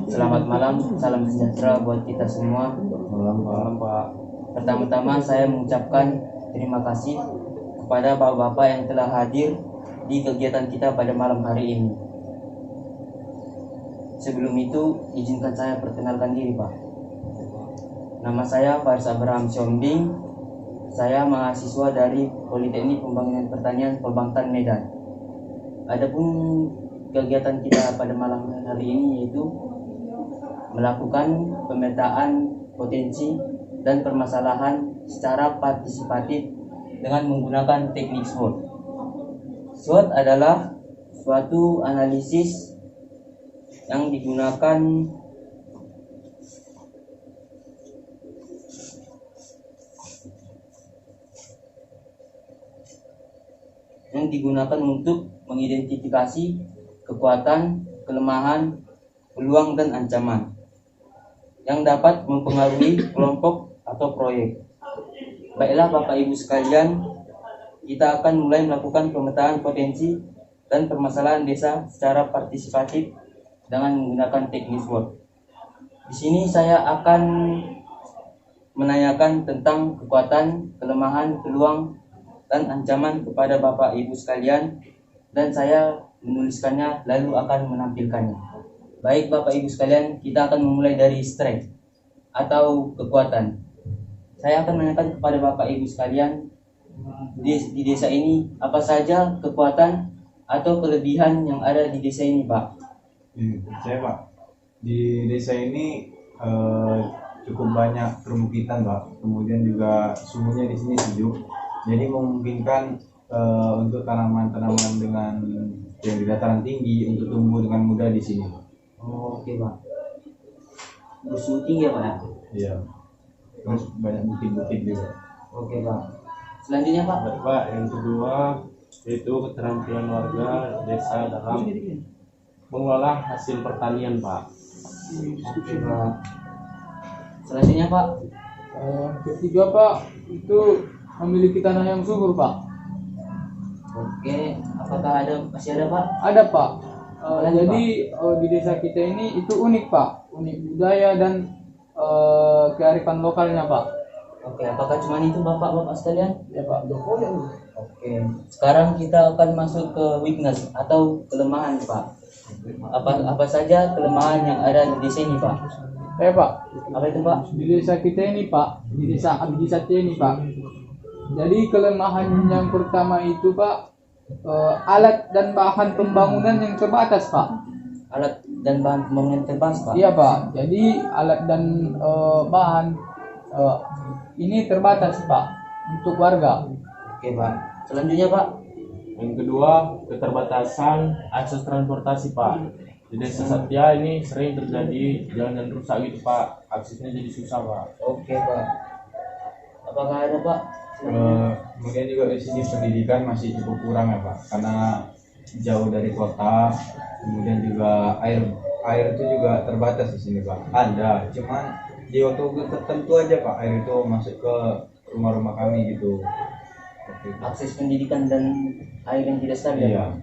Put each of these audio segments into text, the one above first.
Selamat malam, salam sejahtera buat kita semua. Malam Pak. Pertama-tama saya mengucapkan terima kasih kepada bapak-bapak yang telah hadir di kegiatan kita pada malam hari ini. Sebelum itu, izinkan saya perkenalkan diri, Pak. Nama saya Faris Abraham Siombing. Saya mahasiswa dari Politeknik Pembangunan Pertanian Pelbangtan Medan. Adapun kegiatan kita pada malam hari ini yaitu melakukan pemetaan potensi dan permasalahan secara partisipatif dengan menggunakan teknik SWOT. SWOT adalah suatu analisis yang digunakan untuk mengidentifikasi kekuatan, kelemahan, peluang dan ancaman yang dapat mempengaruhi kelompok atau proyek. Baiklah Bapak Ibu sekalian, kita akan mulai melakukan pemetaan potensi dan permasalahan desa secara partisipatif dengan menggunakan teknik SWOT. Di sini saya akan menanyakan tentang kekuatan, kelemahan, peluang dan ancaman kepada Bapak Ibu sekalian, dan saya menuliskannya lalu akan menampilkannya. Baik Bapak Ibu sekalian, kita akan memulai dari strength atau kekuatan. Saya akan menanyakan kepada Bapak Ibu sekalian, di desa ini apa saja kekuatan atau kelebihan yang ada di desa ini, Pak? Saya Pak, di desa ini cukup banyak perbukitan Pak. Kemudian juga suhunya di sini sejuk. Jadi memungkinkan untuk tanaman-tanaman dengan yang di dataran tinggi untuk tumbuh dengan mudah di sini. Oh, oke Pak. Suhu tinggi ya Pak ya? Iya. Terus banyak bukit-bukit juga. Oke Pak. Selanjutnya Pak. Pak, yang kedua yaitu keterampilan warga desa dalam mengolah hasil pertanian Pak. Oke Pak. Selanjutnya Pak. Ketiga Pak, itu memiliki tanah yang subur Pak. Oke, apakah masih ada Pak? Ada Pak. Lanjut, Jadi di desa kita ini itu unik Pak, unik budaya dan kearifan lokalnya Pak. Oke, apakah cuma itu Bapak-bapak sekalian? Ya Pak. Oke, sekarang kita akan masuk ke weakness atau kelemahan Pak. Apa saja kelemahan yang ada di desa ini Pak? Ya Pak. Apa itu Pak? Di desa kita ini Pak, di desa Abdi Satya ini Pak. Jadi kelemahan yang pertama itu Pak, alat dan bahan pembangunan yang terbatas Pak. Alat dan bahan pembangunan terbatas Pak? Iya Pak. Jadi alat dan bahan ini terbatas Pak untuk warga. Oke Pak. Selanjutnya Pak. Yang kedua, keterbatasan akses transportasi Pak. Di desa Satya ini sering terjadi jalan rusak gitu Pak, aksesnya jadi susah Pak. Oke Pak. Apakah ada Pak? Kemudian juga di sini pendidikan masih cukup kurang ya Pak, karena jauh dari kota. Kemudian juga air itu juga terbatas di sini Pak. Ada, cuman di waktu tertentu aja Pak air itu masuk ke rumah-rumah kami gitu. Akses pendidikan dan air yang tidak stabil. Iya.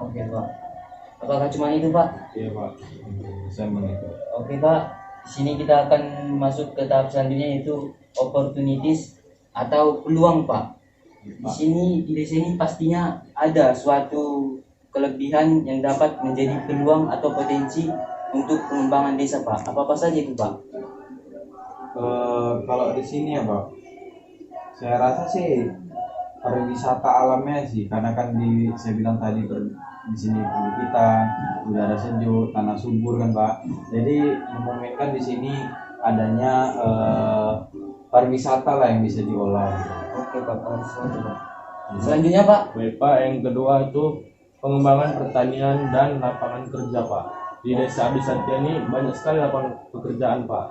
Oke Pak. Apakah cuma itu Pak? Iya Pak. Saya itu. Oke Pak. Di sini kita akan masuk ke tahap selanjutnya yaitu opportunities atau peluang Pak. Di sini di desa ini pastinya ada suatu kelebihan yang dapat menjadi peluang atau potensi untuk pengembangan desa Pak. Apa saja itu Pak? Kalau di sini ya Pak, saya rasa sih pariwisata alamnya sih, karena kan saya bilang tadi di sini perbukitan, udara sejuk, tanah subur kan Pak. Jadi memungkinkan di sini adanya pariwisata lah yang bisa diolah. Oke Pak, selanjutnya Pak. Baik Pak, yang kedua itu pengembangan pertanian dan lapangan kerja Pak. Di desa Abdi Satya ini banyak sekali lapangan pekerjaan Pak.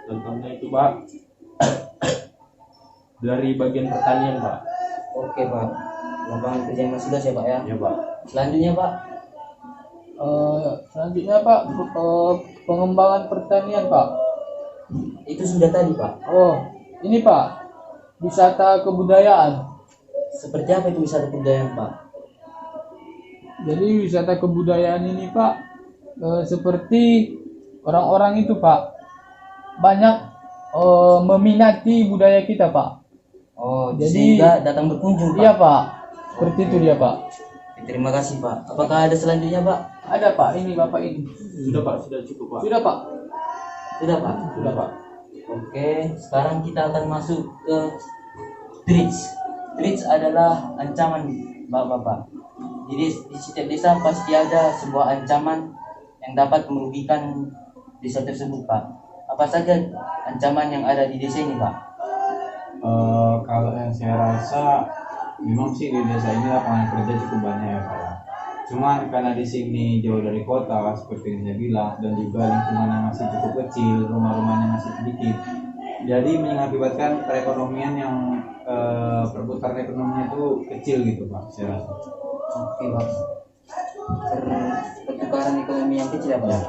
Contohnya itu Pak, dari bagian pertanian Pak. Oke Pak, lapangan kerja yang masih luas ya Pak ya? Ya Pak. Selanjutnya Pak. Selanjutnya Pak, pengembangan pertanian Pak. Itu sudah tadi Pak. Oh, ini Pak, wisata kebudayaan. Seperti apa itu wisata kebudayaan Pak? Jadi wisata kebudayaan ini Pak, seperti orang-orang itu Pak banyak meminati budaya kita Pak. Oh, Jadi- sehingga datang berkunjung, Pak. Iya Pak, seperti itu dia Pak. Terima kasih, Pak. Apakah ada selanjutnya, Pak? Ada Pak, ini Bapak ini. Sudah Pak, sudah cukup Pak. Sudah Pak. Sudah, Pak. Sudah Pak. Oke, sekarang kita akan masuk ke threats. Threats adalah ancaman, Bapak. Jadi di setiap desa pasti ada sebuah ancaman yang dapat merugikan desa tersebut, Pak. Apa saja ancaman yang ada di desa ini, Pak? Kalau yang saya rasa memang sih di desa ini lapangan kerja cukup banyak ya Pak ya. Cuman karena di sini jauh dari kota seperti yang saya bilang dan juga lingkungannya masih cukup kecil, rumah-rumahnya masih sedikit. Jadi mengakibatkan perekonomian yang perputaran ekonominya itu kecil gitu Pak, saya rasa. Oke, Pak. Pertukaran ekonomi yang kecil, ya, Pak?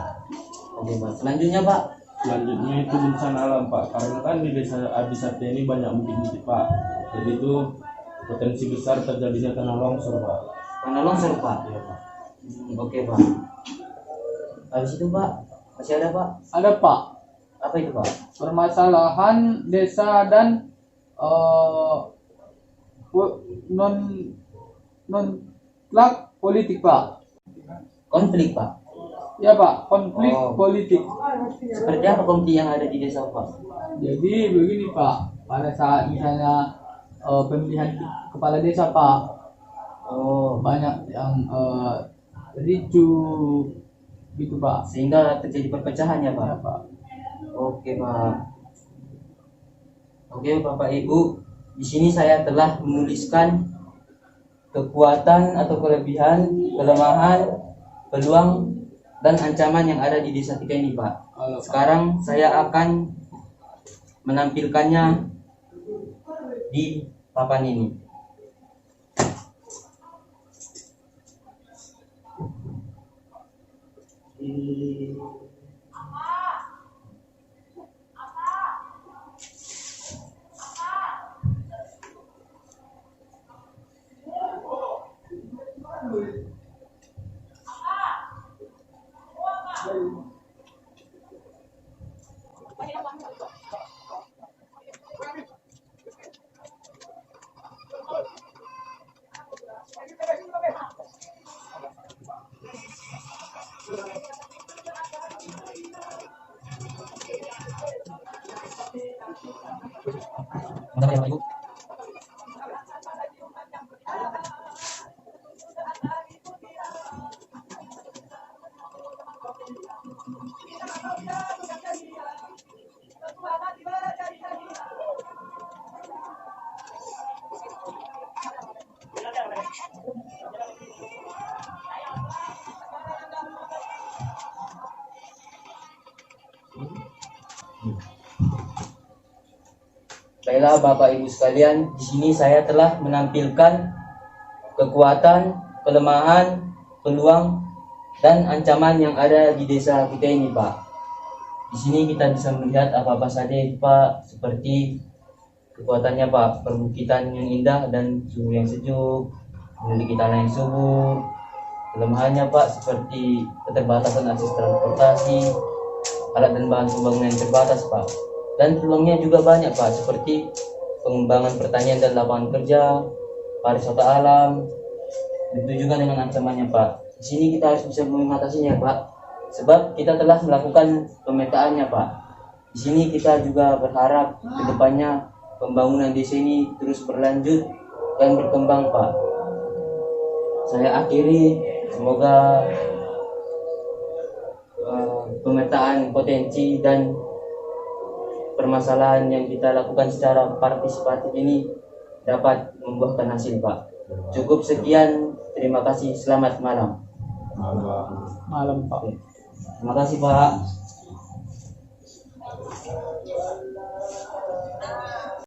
Oke, Pak. Selanjutnya, Pak. Selanjutnya itu bencana alam Pak, karena kan di desa Abisate ini banyak bukit-bukit Pak. Jadi itu potensi besar terjadinya tanah longsor Pak. Tanah longsor, Pak. Iya Pak. Oke, Pak. Habis itu, Pak, masih ada, Pak? Ada Pak. Apa itu, Pak? Permasalahan desa dan non non politik Pak. Konflik, Pak. Ya Pak, konflik Oh. politik. Seperti apa konflik yang ada di desa, Pak? Jadi begini Pak, pada saat misalnya pemilihan kepala desa Pak, banyak yang ricu gitu Pak. Sehingga terjadi perpecahan, ya, Pak? Ya Pak. Oke, Pak. Oke, Bapak Ibu. Di sini saya telah menuliskan kekuatan atau kelebihan, kelemahan, peluang, dan ancaman yang ada di desa kita ini, Pak. Sekarang saya akan menampilkannya di papan ini. Bentar ya, Pak Ibu. Baiklah Bapak Ibu sekalian, di sini saya telah menampilkan kekuatan, kelemahan, peluang, dan ancaman yang ada di desa kita ini, Pak. Di sini kita bisa melihat apa-apa saja, Pak, seperti kekuatannya, Pak, perbukitan yang indah dan suhu yang sejuk, memiliki tanah yang subur. Kelemahannya, Pak, seperti keterbatasan akses transportasi, alat dan bahan pembangunan yang terbatas, Pak. Dan peluangnya juga banyak, Pak, seperti pengembangan pertanian dan lapangan kerja, pariwisata alam. Begitu juga dengan ancamannya, Pak. Di sini kita harus bisa mengatasinya, Pak, sebab kita telah melakukan pemetaannya, Pak. Di sini kita juga berharap kedepannya pembangunan di sini terus berlanjut dan berkembang, Pak. Saya akhiri, semoga pemetaan potensi dan permasalahan yang kita lakukan secara partisipatif ini dapat membuahkan hasil, Pak. Cukup sekian, terima kasih, selamat malam. Malam Pak. Terima kasih, Pak.